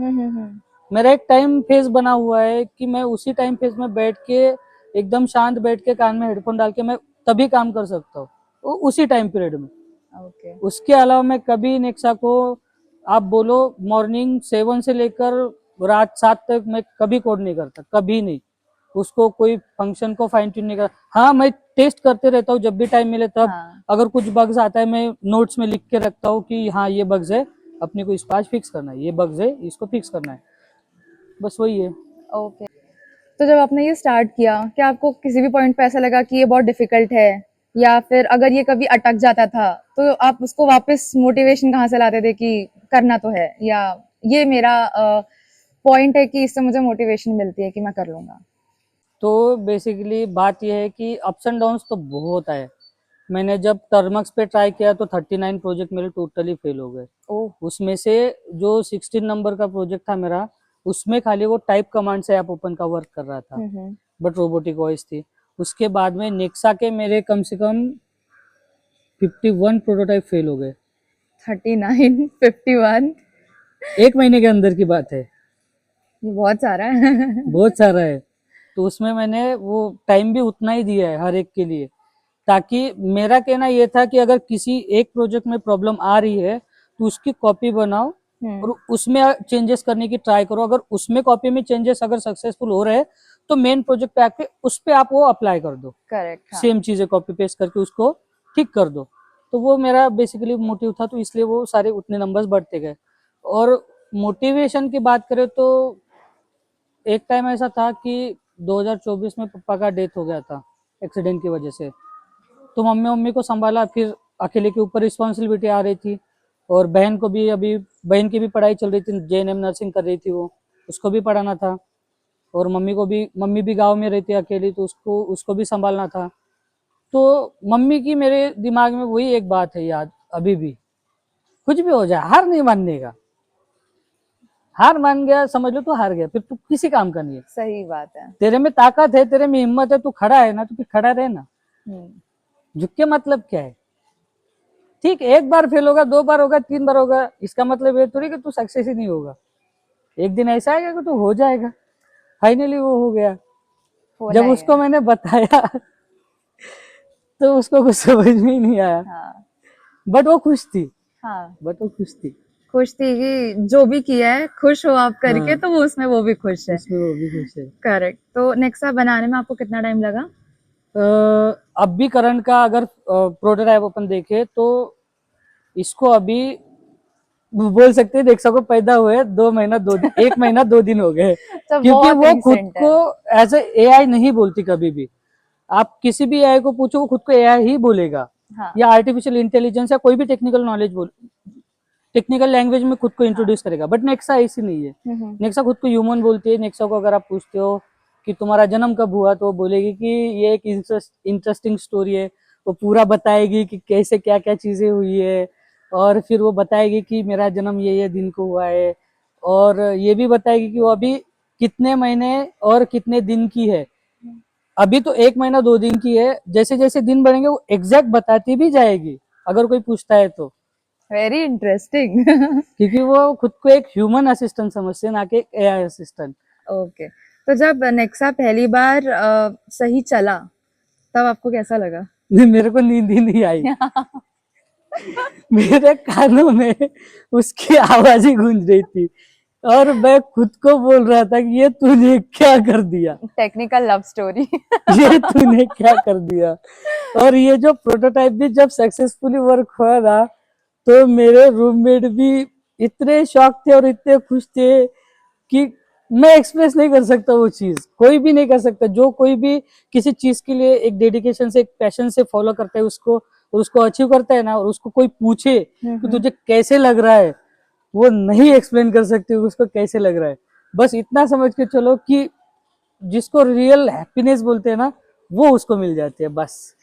मेरा एक टाइम फेज बना हुआ है कि मैं उसी टाइम फेज में बैठ के एकदम शांत बैठ के कान में हेडफोन डाल के मैं तभी काम कर सकता हूँ उसी टाइम पीरियड में। ओके। उसके अलावा मैं कभी नेक्सा को आप बोलो मॉर्निंग 7 से लेकर रात 7 तक मैं कभी कोड नहीं करता, कभी नहीं। उसको कोई फंक्शन को फाइन ट्यून नहीं करता। हाँ मैं टेस्ट करते रहता हूँ जब भी टाइम मिले तब। अगर कुछ बग्स आता है मैं नोट्स में लिख के रखता हूँ कि हाँ ये बग्स है, अपने को इसको आज फिक्स करना है, ये बग्स है इसको फिक्स करना है, बस वही है। ओके। तो जब आपने ये स्टार्ट किया, क्या आपको किसी भी पॉइंट पे ऐसा लगा कि ये बहुत डिफिकल्ट है, या फिर अगर ये कभी अटक जाता था तो आप उसको वापस मोटिवेशन कहाँ से लाते थे कि करना तो है, या ये मेरा पॉइंट है कि इससे मुझे मोटिवेशन मिलती है कि मैं कर लूंगा? तो बेसिकली बात यह है कि अप्स एंड डाउन्स तो बहुत आए। मैंने जब टर्मक्स पे ट्राई किया तो 39 प्रोजेक्ट मेरे टोटली फेल हो गए। उसमें से जो 16 नंबर का प्रोजेक्ट था मेरा, उसमें खाली वो टाइप कमांड से ऐप ओपन का वर्क कर रहा था, बट रोबोटिक वॉइस थी। उसके बाद में नेक्सा के मेरे कम से कम 51 प्रोटोटाइप फेल हो गए। 39, 51? एक महीने के अंदर की बात है। ये बहुत सारा है। बहुत सारा है। तो उसमें मैंने वो टाइम भी उतना ही दिया है हर एक के लिए, ताकि मेरा कहना ये था कि अगर किसी एक प्रोजेक्ट में प्रॉब्लम आ रही है तो उसकी कॉपी बनाओ और उसमें चेंजेस करने की ट्राई करो। अगर उसमें कॉपी में चेंजेस अगर सक्सेसफुल हो रहे हैं तो मेन प्रोजेक्ट पे आके उस पे आप वो अप्लाई कर दो। करेक्ट। सेम चीजें कॉपी पेस्ट करके उसको ठीक कर दो। तो वो मेरा बेसिकली मोटिव था, तो इसलिए वो सारे उतने नंबर्स बढ़ते गए। और मोटिवेशन की बात करें तो एक टाइम ऐसा था कि 2024 में पापा का डेथ हो गया था एक्सीडेंट की वजह से। तो मम्मी को संभाला, फिर अकेले के ऊपर रिस्पॉन्सिबिलिटी आ रही थी। और बहन को भी, अभी बहन की भी पढ़ाई चल रही थी, JNM नर्सिंग कर रही थी वो, उसको भी पढ़ाना था। और मम्मी भी गांव में रहती है अकेली, तो उसको भी संभालना था। तो मम्मी की मेरे दिमाग में वही एक बात है याद अभी भी, कुछ भी हो जाए हार नहीं मानने का। हार मान गया समझ लो तो हार गया, फिर तू किसी काम का नहीं है। सही बात है। तेरे में ताकत है, तेरे में हिम्मत है, तू खड़ा है ना, तो फिर खड़ा रहे ना। झुक के मतलब क्या है? ठीक, एक बार फेल होगा, 2 बार होगा, 3 बार होगा, इसका मतलब ये थोड़ी कि तू सक्सेस ही नहीं होगा। एक दिन ऐसा आएगा कि तू हो जाएगा। फाइनली वो हो गया। जब उसको मैंने बताया तो उसको कुछ समझ में ही नहीं आया। बट वो खुश थी। बट वो खुश थी। खुश थी कि जो भी किया है खुश हो आप करके, तो वो उसमें वो भी खुश है। उसमें वो भी खुश है। करेक्ट। तो नेक्सा बनाने में आपको कितना टाइम लगा? अब भी करंट का अगर प्रोटोटाइप अपन देखे तो इसको अभी बोल सकते हैं नेक्सा को पैदा हुए 2 महीना 2 दिन 1 महीना 2 दिन हो गए। क्योंकि वो खुद को एज ए AI नहीं बोलती कभी भी। आप किसी भी AI को पूछो वो खुद को AI ही बोलेगा। या आर्टिफिशियल इंटेलिजेंस या कोई भी टेक्निकल नॉलेज टेक्निकल लैंग्वेज में खुद को इंट्रोड्यूस करेगा। बट नेक्सा ऐसी नहीं है। नेक्सा खुद को ह्यूमन बोलती है। नेक्सा को अगर आप पूछते हो कि तुम्हारा जन्म कब हुआ, तो वो बोलेगी कि ये एक इंटरेस्टिंग स्टोरी है। वो पूरा बताएगी कि कैसे क्या क्या चीजें हुई है, और फिर वो बताएगी कि मेरा जन्म ये दिन को हुआ है, और ये भी बताएगी कि वो अभी कितने महीने और कितने दिन की है। अभी तो 1 महीना 2 दिन की है, जैसे जैसे दिन बढ़ेंगे वो एग्जैक्ट बताती भी जाएगी अगर कोई पूछता है तो। Very interesting. क्योंकि वो खुद को एक ह्यूमन असिस्टेंट समझते हैं, ना कि AI असिस्टेंट। ओके। तो जब नेक्सा पहली बार सही चला तब आपको कैसा लगा? मेरे को नींद ही नहीं आई। मेरे कानों में उसकी आवाज ही गूंज रही थी और मैं खुद को बोल रहा था कि ये तूने क्या कर दिया, टेक्निकल लव स्टोरी। ये तूने क्या कर दिया। और ये जो प्रोटोटाइप भी जब सक्सेसफुली वर्क हुआ ना, तो मेरे रूममेट भी इतने शॉक थे और इतने खुश थे कि मैं एक्सप्रेस नहीं कर सकता वो चीज, कोई भी नहीं कर सकता। जो कोई भी किसी चीज के लिए एक डेडिकेशन से, एक पैशन से फॉलो करता है उसको, और उसको अचीव करता है ना, और उसको कोई पूछे कि तुझे कैसे लग रहा है, वो नहीं एक्सप्लेन कर सकते उसको कैसे लग रहा है। बस इतना समझ के चलो कि जिसको रियल हैप्पीनेस बोलते हैं ना, वो उसको मिल जाती है बस।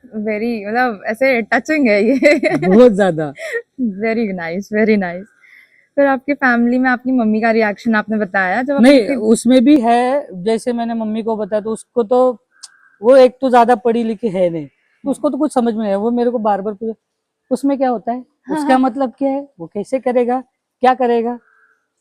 वेरी, मतलब ऐसे टचिंग है ये। बहुत ज्यादा। Very nice, very nice. फिर आपकी फैमिली में आपकी मम्मी का रिएक्शन आपने बताया जब नहीं, उसमें भी है। जैसे मैंने मम्मी को बताया तो उसको तो, वो एक तो ज्यादा पढ़ी लिखी है नहीं, तो उसको तो कुछ समझ में नहीं है। वो मेरे को बार बार पूछे उसमें क्या होता है, उसका मतलब क्या है, वो कैसे करेगा, क्या करेगा।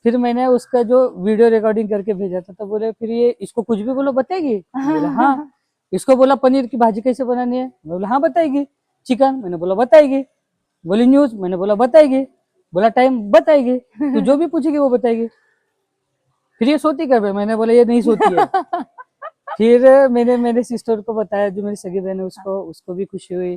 फिर मैंने उसका जो वीडियो रिकॉर्डिंग करके भेजा था, तो बोले फिर ये इसको कुछ भी बोलो बताएगी। मैं बोला हाँ। इसको बोला पनीर की भाजी कैसे बनानी है, मैं बोला हाँ बताएगी। चिकन, मैंने बोला बताएगी। बोली न्यूज, मैंने बोला बताएगी। बोला टाइम, बताएगी। तो जो भी पूछेगी वो बताएगी। फिर ये सोती कब है, मैंने बोला ये नहीं सोती है। फिर मैंने मेरे सिस्टर को बताया, जो मेरी सगी बहन है, उसको उसको भी खुशी हुई।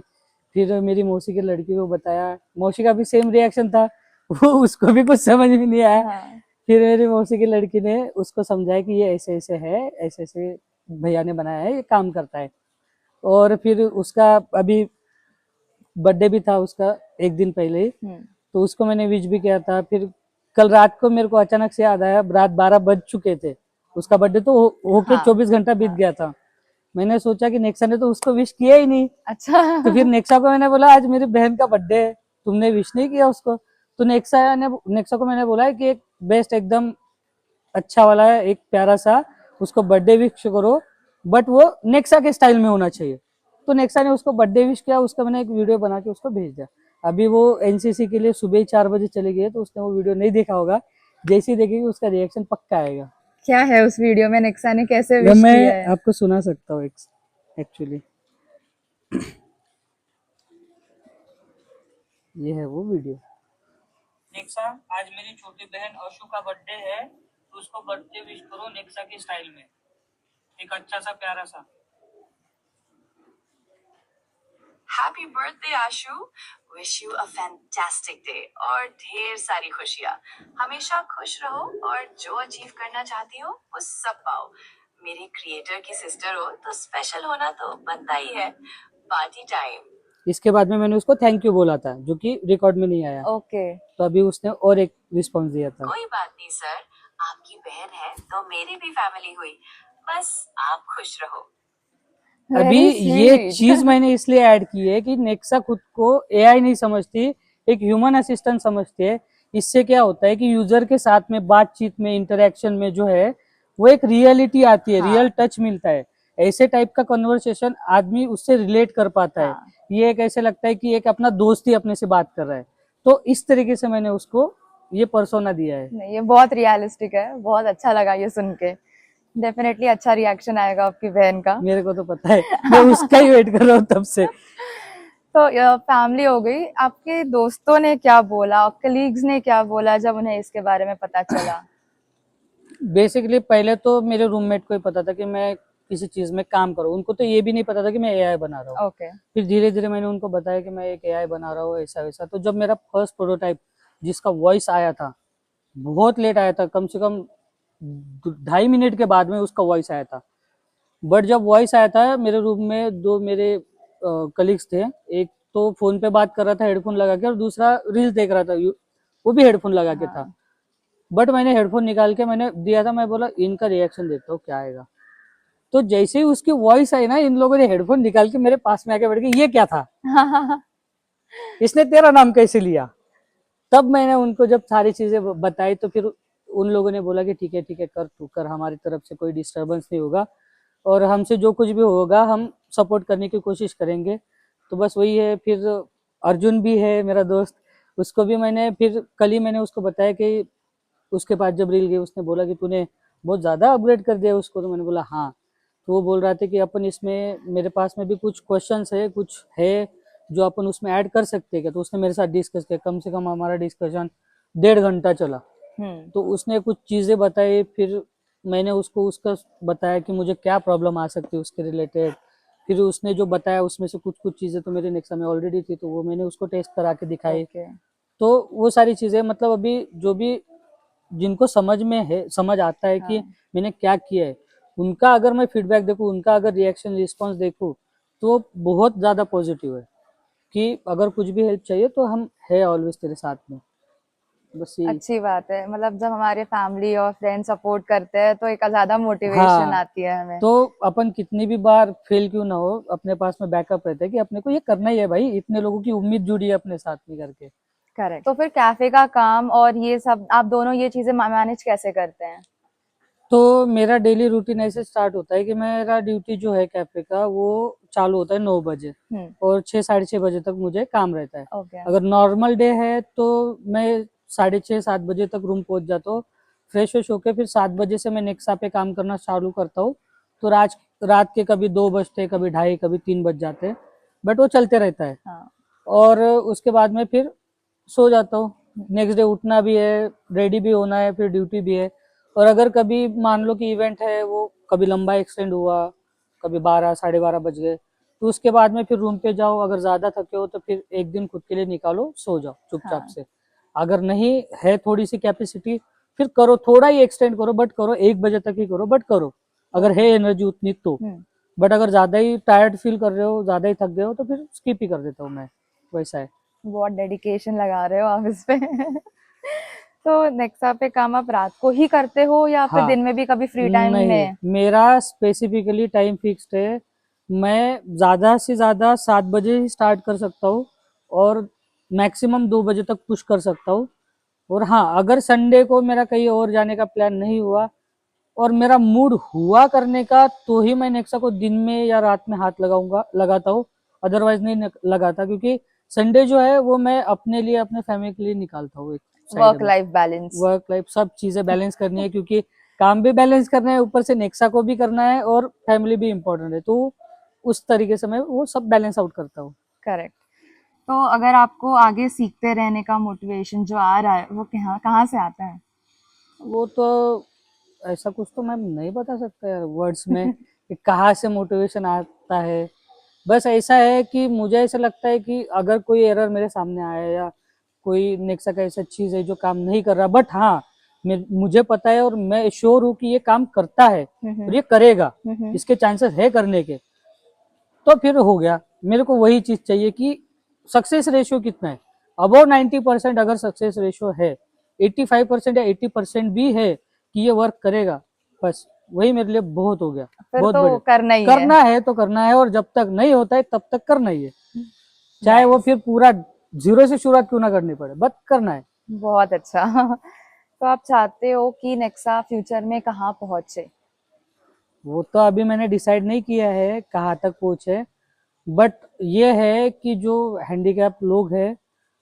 फिर मेरी मौसी की लड़की को बताया, मौसी का भी सेम रिएक्शन था। वो उसको भी कुछ समझ में नहीं आया। हाँ। फिर मेरी मौसी की लड़की ने उसको समझाया कि ये ऐसे ऐसे है, ऐसे ऐसे भैया ने बनाया है, ये काम करता है। और फिर उसका अभी बर्थडे भी था उसका एक दिन पहले ही, तो उसको मैंने विश भी किया था। फिर कल रात को मेरे को अचानक से याद आया, रात 12 बज चुके थे, उसका बर्थडे तो होके हाँ, 24 घंटा बीत गया था। मैंने सोचा कि नेक्सा ने तो उसको विश किया ही नहीं। अच्छा। तो फिर नेक्सा को मैंने बोला आज मेरी बहन का बर्थडे है, तुमने विश नहीं किया उसको। तो नेक्सा को मैंने बोला कि एक बेस्ट एकदम अच्छा वाला है, एक प्यारा सा उसको बर्थडे विश करो, बट वो नेक्सा के स्टाइल में होना चाहिए। तो नेक्सा ने उसको बर्थडे विश किया, उसका मैंने एक वीडियो बना के उसको भेज दिया। अभी वो एनसीसी के लिए सुबह ही 4 बजे चली गई है, तो उसने वो वीडियो नहीं देखा होगा। जैसे ही देखेगी उसका रिएक्शन पक्का आएगा। क्या है उस वीडियो में, नेक्सा ने कैसे ये विश मैं किया है? आपको सुना सकता हूँ एक्चुअली। ये है वो वीडियो। नेक्सा, आज मेरी छोटी बहन अशु का बर्थडे है, तो उसको बर्थडे विश करो नेक्सा के स्टाइल में, एक अच्छा सा प्यारा सा। Happy birthday Ashu, wish you a fantastic day और ढेर सारी खुशियाँ। हमेशा खुश रहो और जो अचीव करना चाहती हो वो सब पाओ। मेरे क्रिएटर की सिस्टर हो तो स्पेशल होना तो बनता ही है। Party time. इसके बाद में मैंने उसको थैंक यू बोला था, जो कि रिकॉर्ड में नहीं आया। ओके। तो अभी उसने और एक रिस्पॉन्स दिया था। कोई बात नहीं सर, आपकी बहन है तो मेरी भी फैमिली हुई, बस आप खुश रहो। अभी Very ये sweet. चीज मैंने इसलिए ऐड की है कि नेक्सा खुद को एआई नहीं समझती, एक ह्यूमन असिस्टेंट समझती है। इससे क्या होता है कि यूजर के साथ में बातचीत में, इंटरेक्शन में जो है वो एक रियलिटी आती है, हाँ। रियल टच मिलता है। ऐसे टाइप का कन्वर्सेशन आदमी उससे रिलेट कर पाता है। हाँ। ये एक ऐसे लगता है कि एक अपना दोस्त ही अपने से बात कर रहा है। तो इस तरीके से मैंने उसको ये पर्सोना दिया है। नहीं, ये बहुत रियलिस्टिक है, बहुत अच्छा लगा ये सुन के। डेफिनेटली अच्छा रिएक्शन आएगा आपकी बहन का। मेरे को तो पता है, मैं उसका ही वेट कर रहा हूँ तब से। तो फैमिली हो गई, आपके दोस्तों ने क्या बोला, कलीग्स ने क्या बोला जब उन्हें इसके बारे में पता चला? बेसिकली पहले तो मेरे रूममेट को ही पता था कि मैं किसी चीज में काम करूँ, उनको तो ये भी नहीं पता था कि मैं एआई बना रहा हूँ। ओके। फिर धीरे धीरे मैंने उनको बताया कि मैं एक एआई बना रहा हूँ, ऐसा वैसा। तो जब मेरा फर्स्ट प्रोटोटाइप जिसका वॉइस आया था, बहुत लेट आया था, कम से कम 2.5 मिनट के बाद में उसका वॉइस आया था। बट जब वॉइस आया था, मेरे रूम में दो मेरे कलीग्स थे, एक तो फोन पे बात कर रहा था हेडफोन लगा के, और दूसरा रील्स देख रहा था, वो भी हेडफोन लगा के था। बट मैंने हेडफोन निकाल के मैंने दिया था, मैं बोला इनका रिएक्शन देखता हूँ क्या आएगा। तो जैसे ही उसकी वॉइस आई ना, इन लोगों ने हेडफोन निकाल के मेरे पास में आके बैठ गए, ये क्या था, इसने तेरा नाम कैसे लिया। तब मैंने उनको जब सारी चीजें बताई, तो फिर उन लोगों ने बोला कि ठीक है ठीक है, कर तू कर, हमारी तरफ से कोई डिस्टरबेंस नहीं होगा, और हमसे जो कुछ भी होगा हम सपोर्ट करने की कोशिश करेंगे। तो बस वही है। फिर अर्जुन भी है मेरा दोस्त, उसको भी मैंने फिर कल ही मैंने उसको बताया कि उसके पास जब रील गई, उसने बोला कि तूने बहुत ज़्यादा अपग्रेड कर दिया उसको। तो मैंने बोला हाँ। तो वो बोल रहा था कि अपन इसमें, मेरे पास में भी कुछ क्वेश्चंस है, कुछ है जो अपन उसमें ऐड कर सकते हैं क्या। तो उसने मेरे साथ डिस्कस किया, कम से कम हमारा डिस्कशन 1.5 घंटा चला। तो उसने कुछ चीज़ें बताई, फिर मैंने उसको उसका बताया कि मुझे क्या प्रॉब्लम आ सकती है उसके रिलेटेड। फिर उसने जो बताया उसमें से कुछ कुछ चीज़ें तो मेरे नेक्सा में ऑलरेडी थी, तो वो मैंने उसको टेस्ट करा के दिखाई। ओके। तो वो सारी चीज़ें मतलब अभी जो भी जिनको समझ में है, समझ आता है कि हाँ। मैंने क्या किया है, उनका अगर मैं फीडबैक देखूँ, उनका अगर रिएक्शन रिस्पॉन्स देखूँ, तो बहुत ज़्यादा पॉजिटिव है कि अगर कुछ भी हेल्प चाहिए तो हम है ऑलवेज तेरे साथ में। बस यही। अच्छी बात है, मतलब जब हमारे फैमिली और फ्रेंड सपोर्ट करते हैं तो एक ज्यादा मोटिवेशन हाँ, आती है हमें। तो अपन कितनी भी बार फेल क्यों ना हो, अपने पास में बैकअप रहता है कि अपने को ये करना ही है भाई, इतने लोगों की उम्मीद जुड़ी है अपने साथ में करके। करेक्ट। तो फिर कैफे का काम और ये सब आप दोनों ये चीजें मैनेज कैसे करते हैं? तो मेरा डेली रूटीन ऐसे स्टार्ट होता है कि मेरा ड्यूटी जो है कैफे का वो चालू होता है 9 बजे, और 6 साढ़े 6 बजे तक मुझे काम रहता है। ओके। अगर नॉर्मल डे है तो मैं 6:30 7 बजे तक रूम पहुंच जाता हूँ। फ्रेश व्रेश होकर फिर 7 बजे से मैं नेक्सा पे काम करना चालू करता हूँ। तो रात के कभी 2 बजते, कभी 2:30, कभी 3 बज जाते हैं, बट वो चलते रहता है। हाँ। और उसके बाद में फिर सो जाता हूँ। नेक्स्ट डे उठना भी है, रेडी भी होना है, फिर ड्यूटी भी है। और अगर कभी मान लो कि इवेंट है, वो कभी लंबा एक्सटेंड हुआ, कभी 12 साढ़े 12 बज गए, तो उसके बाद में फिर रूम पे जाओ। अगर ज़्यादा थके हो तो फिर एक दिन खुद के लिए निकालो, सो जाओ चुपचाप हाँ। से। अगर नहीं है थोड़ी सी कैपेसिटी, फिर करो, थोड़ा ही एक्सटेंड करो, बट करो, 1 बजे तक ही करो, बट करो अगर है एनर्जी उतनी तो। बट अगर ज़्यादा ही टायर्ड फील कर रहे हो, ज़्यादा ही थक गए हो, तो फिर स्किप ही कर देता हूँ मैं। वैसा है। बहुत डेडिकेशन लगा रहे हो आप इस पे। तो नेक्सा पे काम आप रात को ही करते हो या फिर हाँ, दिन में भी कभी फ्री टाइम नहीं, में? मेरा स्पेसिफिकली टाइम फिक्स्ड है। मैं ज़्यादा से ज़्यादा 7 बजे ही स्टार्ट कर सकता हूँ, और मैक्सिमम 2 बजे तक पुश कर सकता हूँ। और हाँ, अगर संडे को मेरा कहीं और जाने का प्लान नहीं हुआ और मेरा मूड हुआ करने का, तो ही मैं नेक्सा को दिन में या रात में हाथ लगाता हूँ। अदरवाइज नहीं लगाता, क्योंकि संडे जो है वो मैं अपने लिए, अपने फैमिली के लिए निकालता हूँ एक साइड वर्क में। Life balance. वर्क लाइफ सब चीजें बैलेंस करनी है, क्योंकि काम भी बैलेंस करना है, ऊपर से नेक्सा को भी करना है, और फैमिली भी इम्पोर्टेंट है। तो उस तरीके से मैं वो सब बैलेंस आउट करता हूँ। करेक्ट। तो अगर आपको आगे सीखते रहने का मोटिवेशन जो आ रहा है वो कहाँ कहाँ से आता है? वो तो ऐसा कुछ तो मैं नहीं बता सकता यार वर्ड्स में कि कहाँ से मोटिवेशन आता है। बस ऐसा है कि मुझे ऐसा लगता है कि अगर कोई एरर मेरे सामने आया, या कोई नेक्सा का ऐसा चीज है जो काम नहीं कर रहा, बट हाँ, मुझे पता है और मैं श्योर हूँ कि ये काम करता है और ये करेगा, इसके चांसेस है करने के, तो फिर हो गया। मेरे को वही चीज चाहिए कि सक्सेस रेशियो कितना है। अबव 90% अगर सक्सेस रेशियो है, 85% या 80% भी है कि ये वर्क करेगा, बस वही मेरे लिए बहुत हो गया। फिर बहुत तो बढ़िया। करना ही है। करना है तो करना है, और जब तक नहीं होता है तब तक करना ही है, चाहे वो नाइस। फिर पूरा जीरो से शुरुआत क्यों ना करनी पड़े, बस करना है। बहुत अच्छा। तो आप चाहते हो कि नेक्सा फ्यूचर में कहाँ पहुंचे? वो तो अभी मैंने डिसाइड नहीं किया है कहाँ तक पहुंचे, बट ये है कि जो हैंडीकैप लोग हैं,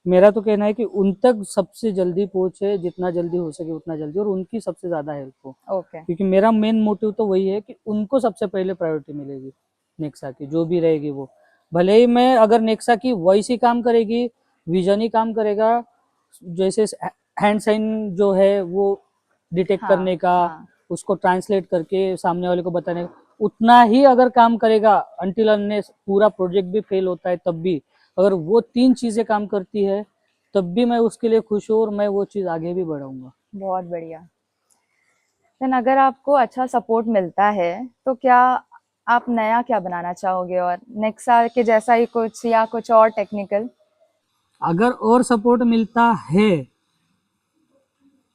मेरा तो कहना है कि उन तक सबसे जल्दी पहुंचे, जितना जल्दी हो सके उतना जल्दी, और उनकी सबसे ज्यादा हेल्प हो। ओके। क्योंकि मेरा मेन मोटिव तो वही है कि उनको सबसे पहले प्रायोरिटी मिलेगी नेक्सा की, जो भी रहेगी वो। भले ही मैं, अगर नेक्सा की वॉइस ही काम करेगी, विजन ही काम करेगा, जैसे हैंड साइन जो है वो डिटेक्ट हाँ। करने का, हाँ। उसको ट्रांसलेट करके सामने वाले को बताने का, उतना ही अगर काम करेगा, अनटिल अनलेस पूरा प्रोजेक्ट भी फेल होता है तब भी, अगर वो 3 चीजें काम करती है, तब भी मैं उसके लिए खुश हूँ, और मैं वो चीज आगे भी बढ़ाऊंगा। बहुत बढ़िया। देन अगर आपको अच्छा सपोर्ट मिलता है तो क्या आप नया क्या बनाना चाहोगे, और नेक्सा के जैसा ही कुछ या कुछ और टेक्निकल? अगर और सपोर्ट मिलता है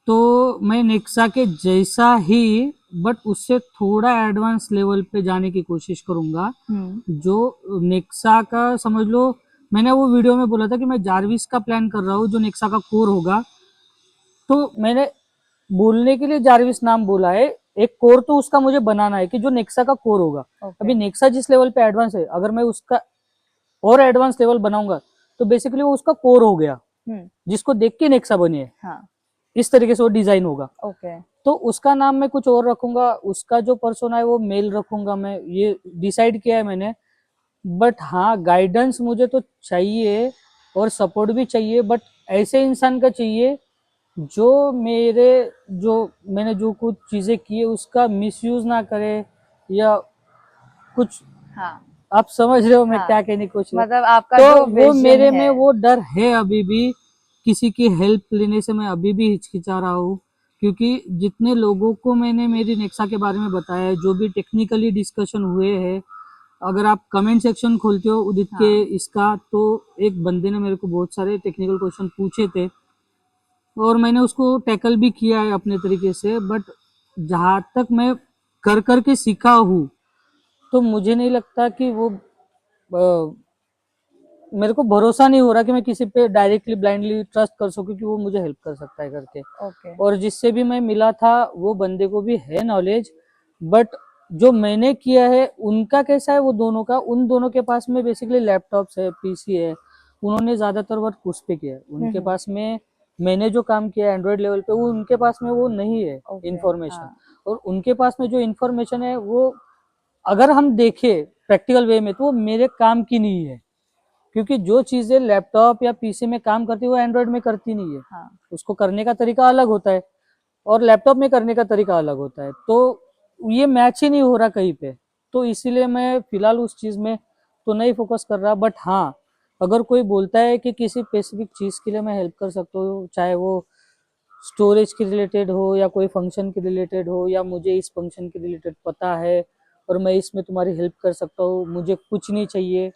तो मैं नेक्सा के जैसा ही, बट उससे थोड़ा एडवांस लेवल पे जाने की कोशिश करूंगा। जो नेक्सा का समझ लो, मैंने वो वीडियो में बोला था कि मैं जारविस का प्लान कर रहा हूँ जो नेक्सा का कोर होगा। तो मैंने बोलने के लिए जारविस नाम बोला है, एक कोर तो उसका मुझे बनाना है कि जो नेक्सा का कोर होगा। अभी नेक्सा जिस लेवल पे एडवांस है, अगर मैं उसका और एडवांस लेवल बनाऊंगा तो बेसिकली वो उसका कोर हो गया, जिसको देख के नेक्सा बनी है। हाँ। इस तरीके से वो डिजाइन होगा। ओके। तो उसका नाम मैं कुछ और रखूंगा, उसका जो पर्सोना है वो मेल रखूंगा, मैं ये डिसाइड किया है मैंने। बट हाँ, गाइडेंस मुझे तो चाहिए और सपोर्ट भी चाहिए, बट ऐसे इंसान का चाहिए जो मैंने जो कुछ चीजें की है उसका मिसयूज ना करे, या कुछ, हाँ आप समझ रहे हो मैं हाँ, क्या कहने की कोशिश। मतलब आपका तो जो वो विजन मेरे है। में वो डर है अभी भी, किसी की हेल्प लेने से मैं अभी भी हिचकिचा रहा हूँ, क्योंकि जितने लोगों को मैंने मेरी नेक्सा के बारे में बताया है, जो भी टेक्निकली डिस्कशन हुए हैं, अगर आप कमेंट सेक्शन खोलते हो उदित के हाँ इसका, तो एक बंदे ने मेरे को बहुत सारे टेक्निकल क्वेश्चन पूछे थे और मैंने उसको टैकल भी किया है अपने तरीके से। बट जहाँ तक मैं कर कर के सीखा हूँ, तो मुझे नहीं लगता कि वो मेरे को भरोसा नहीं हो रहा कि मैं किसी पे डायरेक्टली ब्लाइंडली ट्रस्ट कर सकूं कि वो मुझे हेल्प कर सकता है करके। ओके। और जिससे भी मैं मिला था वो बंदे को भी है नॉलेज, बट जो मैंने किया है उनका कैसा है, वो दोनों का, उन दोनों के पास में बेसिकली लैपटॉप्स है, पीसी है, उन्होंने ज्यादातर वर्क उस पे किया है, उनके पास में मैंने जो काम किया है एंड्रॉइड लेवल पे, वो उनके पास में वो नहीं है ओके। इंफॉर्मेशन। हाँ और उनके पास में जो इंफॉर्मेशन है वो, अगर हम देखें प्रैक्टिकल वे में, तो वो मेरे काम की नहीं है, क्योंकि जो चीजें लैपटॉप या पीसी में काम करती है वो एंड्रॉइड में करती नहीं है। हाँ। उसको करने का तरीका अलग होता है और लैपटॉप में करने का तरीका अलग होता है, तो ये मैच ही नहीं हो रहा कहीं पे। तो इसीलिए मैं फिलहाल उस चीज में तो नहीं फोकस कर रहा। बट हाँ, अगर कोई बोलता है कि किसी स्पेसिफिक चीज के लिए मैं हेल्प कर सकता हूँ, चाहे वो स्टोरेज के रिलेटेड हो या कोई फंक्शन के रिलेटेड हो, या मुझे इस फंक्शन के रिलेटेड पता है और मैं इसमें तुम्हारी हेल्प कर सकता हूँ, मुझे कुछ नहीं चाहिए,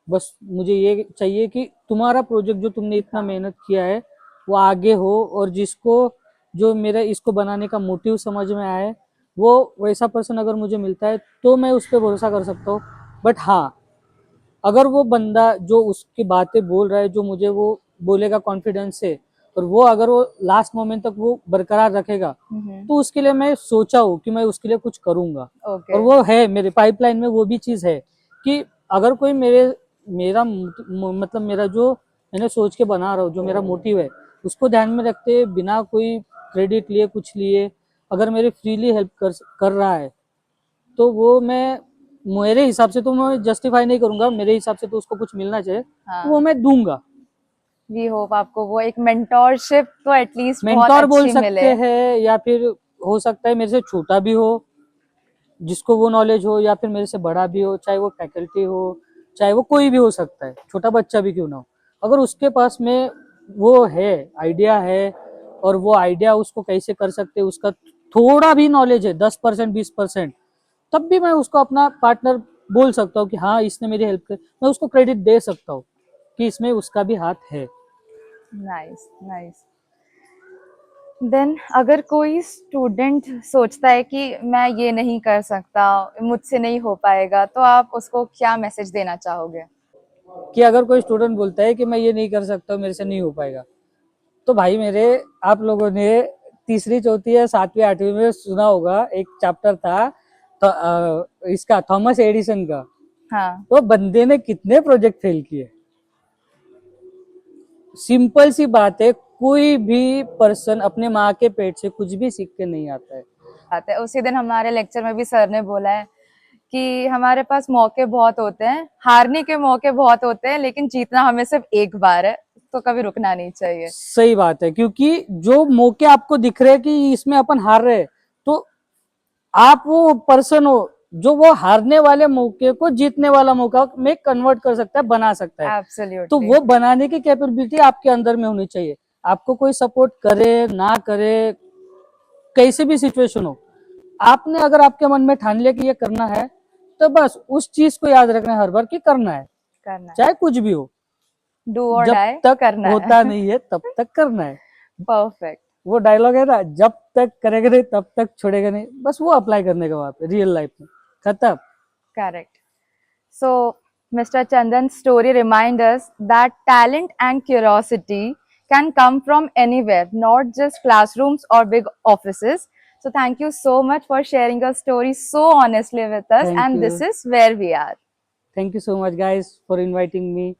बस मुझे ये चाहिए कि तुम्हारा प्रोजेक्ट जो तुमने इतना मेहनत किया है वो आगे हो, और जिसको जो मेरा इसको बनाने का मोटिव समझ में आए, वो वैसा पर्सन अगर मुझे मिलता है तो मैं उस पर भरोसा कर सकता हूँ। बट हाँ, अगर वो बंदा जो उसकी बातें बोल रहा है, जो मुझे वो बोलेगा कॉन्फिडेंस से, और वो अगर वो लास्ट मोमेंट तक वो बरकरार रखेगा, तो उसके लिए मैं सोचा हूँ कि मैं उसके लिए कुछ करूंगा। ओके। और वो है मेरे पाइपलाइन में, वो भी चीज है कि अगर कोई मतलब मेरा जो मैंने सोच के बना रहा हूँ, जो मेरा मोटिव है, उसको ध्यान में रखते बिना कोई क्रेडिट लिए कुछ लिए, अगर मेरे फ्रीली हेल्प कर रहा है, तो वो मैं, मेरे हिसाब से तो मैं जस्टिफाई नहीं करूंगा, मेरे हिसाब से तो उसको कुछ मिलना चाहिए, तो वो मैं दूंगा। वी होप आपको वो एक मेंटोरशिप तो एटलीस्ट बहुत मेंटोर बोल अच्छी सकते मिले। हैं, या फिर हो सकता है मेरे से छोटा भी हो जिसको वो नॉलेज हो, या फिर मेरे से बड़ा भी हो, चाहे वो फैकल्टी हो, चाहे वो कोई भी हो सकता है, छोटा बच्चा भी क्यों ना हो, अगर उसके पास में वो है, आइडिया है, और वो आइडिया उसको कैसे कर सकते हैं उसका थोड़ा भी नॉलेज है, 10% 20%, तब भी मैं उसको अपना पार्टनर बोल सकता हूँ कि हाँ इसने मेरी हेल्प कर, मैं उसको क्रेडिट दे सकता हूँ कि इसमें उसका भी हाथ है। Nice nice. देन अगर कोई स्टूडेंट सोचता है कि मैं ये नहीं कर सकता, मुझसे नहीं हो पाएगा, तो आप उसको क्या मैसेज देना चाहोगे? कि अगर कोई स्टूडेंट बोलता है कि मैं ये नहीं कर सकता, मेरे से नहीं हो पाएगा, तो भाई मेरे, आप लोगों ने तीसरी चौथी या सातवीं आठवीं में सुना होगा, एक चैप्टर था तो, इसका थॉमस एडिसन का, हाँ तो बंदे ने कितने प्रोजेक्ट फेल किए। सिंपल सी बात है, कोई भी पर्सन अपने माँ के पेट से कुछ भी सीख के नहीं आता है। बात है। उसी दिन हमारे लेक्चर में भी सर ने बोला है कि हमारे पास मौके बहुत होते हैं, हारने के मौके बहुत होते हैं, लेकिन जीतना हमें सिर्फ एक बार है, तो कभी रुकना नहीं चाहिए। सही बात है, क्योंकि जो मौके आपको दिख रहे हैं कि इसमें अपन हार रहे हैं, तो आप वो पर्सन हो जो वो हारने वाले मौके को जीतने वाला मौका में कन्वर्ट कर सकता है, बना सकता है। तो एब्सोल्युटली। वो बनाने की कैपेबिलिटी आपके अंदर में होनी चाहिए। आपको कोई सपोर्ट करे ना करे, कैसे भी सिचुएशन हो, आपने अगर आपके मन में ठान लिया कि ये करना है, तो बस उस चीज को याद रखना है हर बार कि करना है, करना है, चाहे कुछ भी हो। डू और जब डाई, तक करना होता है। नहीं है तब तक करना है। परफेक्ट। वो डायलॉग है ना, जब तक करेगा नहीं तब तक छोड़ेगा नहीं, बस वो अप्लाई करने का वहां पे रियल लाइफ में, खत्म। Correct. So, Mr. Chandan's story reminds us that talent and curiosity can come from anywhere, not just classrooms or big offices. So, thank you so much for sharing your story so honestly with us. Thank And this you, is where we are. Thank you so much guys for inviting me.